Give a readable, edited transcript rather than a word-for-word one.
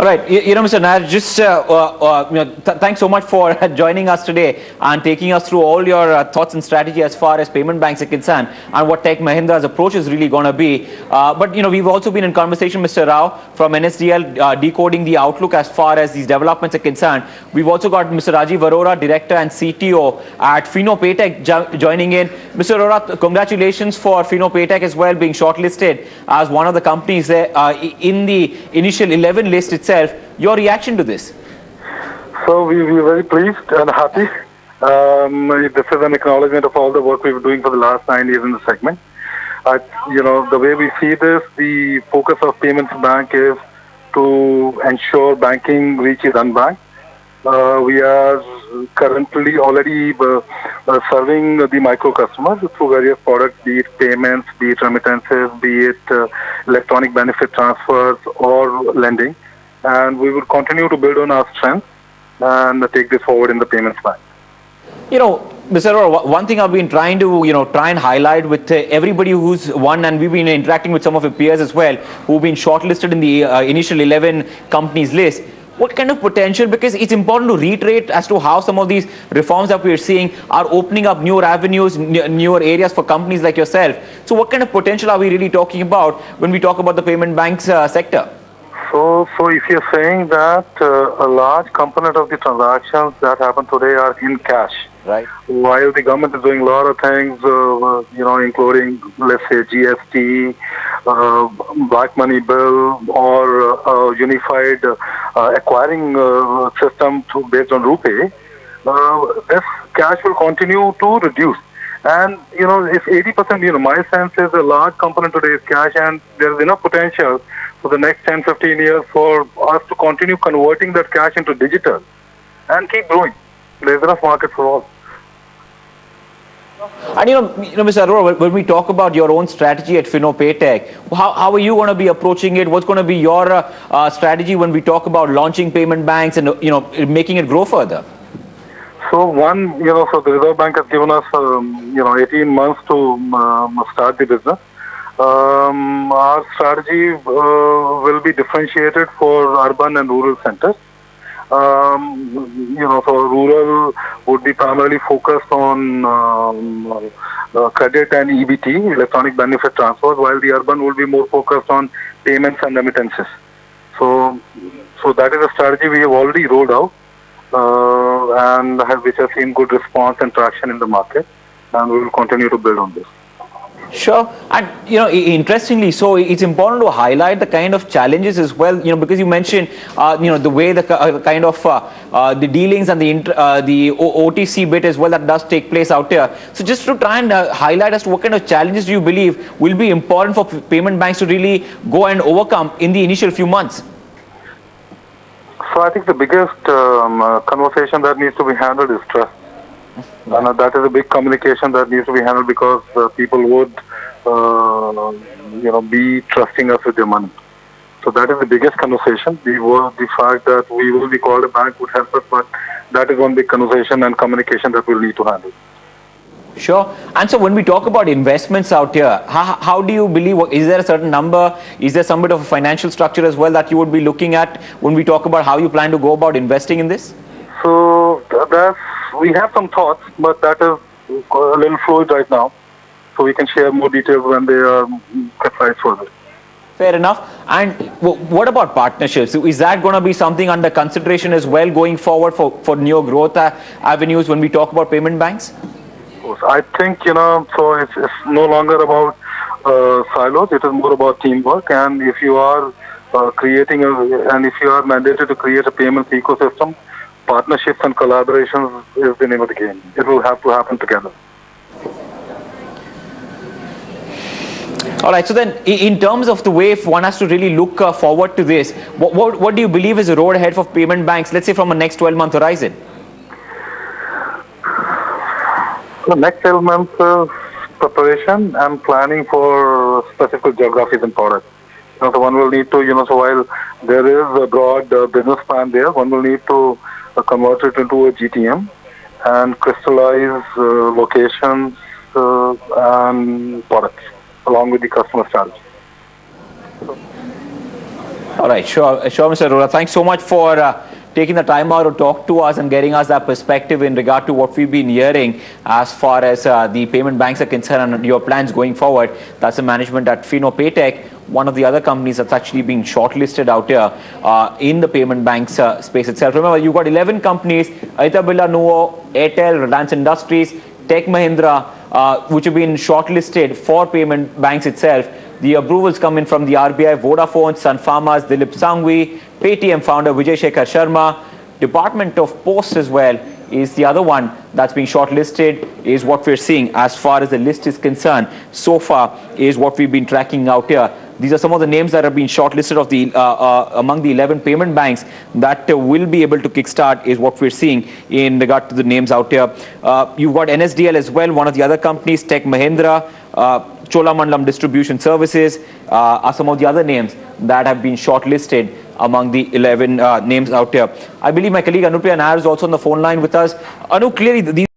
All right, Mr. Nair, just thanks so much for joining us today and taking us through all your thoughts and strategy as far as payment banks are concerned and what Tech Mahindra's approach is really going to be. But we've also been in conversation, Mr. Rao from NSDL, decoding the outlook as far as these developments are concerned. We've also got Mr. Rajiv Arora, Director and CTO at Fino Paytech, joining in. Mr. Arora, congratulations for Fino Paytech as well being shortlisted as one of the companies there in the initial 11 list itself. Your reaction to this? So we're very pleased and happy. This is an acknowledgement of all the work we've been doing for the last 9 years in the segment. The way we see this, the focus of Payments Bank is to ensure banking reaches unbanked. We are currently already serving the micro customers through various products, be it payments, be it remittances, be it electronic benefit transfers or lending. And we will continue to build on our strengths and take this forward in the Payments Bank. Mr. Arora, one thing I've been trying to, try and highlight with everybody who's won, and we've been interacting with some of your peers as well, who've been shortlisted in the initial 11 companies list. What kind of potential, because it's important to reiterate as to how some of these reforms that we're seeing are opening up newer avenues, newer areas for companies like yourself. So what kind of potential are we really talking about when we talk about the payment banks sector? So if you're saying that a large component of the transactions that happen today are in cash, right? While the government is doing a lot of things, including, let's say, GST, black money bill, or unified acquiring system based on RuPay, this cash will continue to reduce. And, if 80%, my sense is a large component today is cash, and there is enough potential for the next 10, 15 years for us to continue converting that cash into digital and keep growing. There is enough market for all. And Mr. Arora, when we talk about your own strategy at Fino Paytech, how are you going to be approaching it? What's going to be your strategy when we talk about launching payment banks and making it grow further? So so the Reserve Bank has given us 18 months to start the business. Our strategy will be differentiated for urban and rural centers. So rural would be primarily focused on credit and EBT, electronic benefit transfers, while the urban will be more focused on payments and remittances. So that is a strategy we have already rolled out, and which has seen good response and traction in the market, and we will continue to build on this. Sure. And, interestingly, so it's important to highlight the kind of challenges as well, because you mentioned, the way the kind of the dealings and the OTC bit as well that does take place out here. So just to try and highlight as to what kind of challenges do you believe will be important for payment banks to really go and overcome in the initial few months? So I think the biggest conversation that needs to be handled is trust. And that is a big communication that needs to be handled, because people would, be trusting us with their money. So that is the biggest conversation. The fact that we will be called a bank would help us, but that is one big conversation and communication that we'll need to handle. Sure. And so when we talk about investments out here, how do you believe, is there a certain number, is there some bit of a financial structure as well that you would be looking at when we talk about how you plan to go about investing in this? So we have some thoughts, but that is a little fluid right now. So we can share more details when they are precise further. Fair enough. And what about partnerships? Is that going to be something under consideration as well going forward for new growth avenues when we talk about payment banks? I think, so it's no longer about silos. It is more about teamwork. And if you are if you are mandated to create a payments ecosystem, partnerships and collaborations is the name of the game. It will have to happen together. All right. So then, in terms of the way if one has to really look forward to this, what do you believe is the road ahead for payment banks, let's say from a next 12-month horizon? The next 12 months preparation and planning for specific geographies and products. So one will need to, so while there is a broad business plan there, one will need to convert it into a GTM and crystallize locations and products along with the customer strategy. All right, sure, Mr. Arora. Thanks so much for taking the time out to talk to us and getting us that perspective in regard to what we've been hearing as far as the payment banks are concerned and your plans going forward. That's the management at Fino Paytech, one of the other companies that's actually being shortlisted out here in the payment banks space itself. Remember, you've got 11 companies, Aditya Birla Nuvo, Airtel, Reliance Industries, Tech Mahindra, which have been shortlisted for payment banks itself. The approvals come in from the RBI, Vodafone, Sun Pharma's Dilip Sangvi, Paytm founder Vijay Shekhar Sharma, Department of Post as well is the other one that's being shortlisted, is what we're seeing as far as the list is concerned. So far is what we've been tracking out here. These are some of the names that have been shortlisted of the among the 11 payment banks that will be able to kickstart, is what we're seeing in regard to the names out here. You've got NSDL as well, one of the other companies, Tech Mahindra, Cholamandalam Distribution Services are some of the other names that have been shortlisted among the 11 names out here. I believe my colleague Anupriya Nair is also on the phone line with us. Anu, clearly these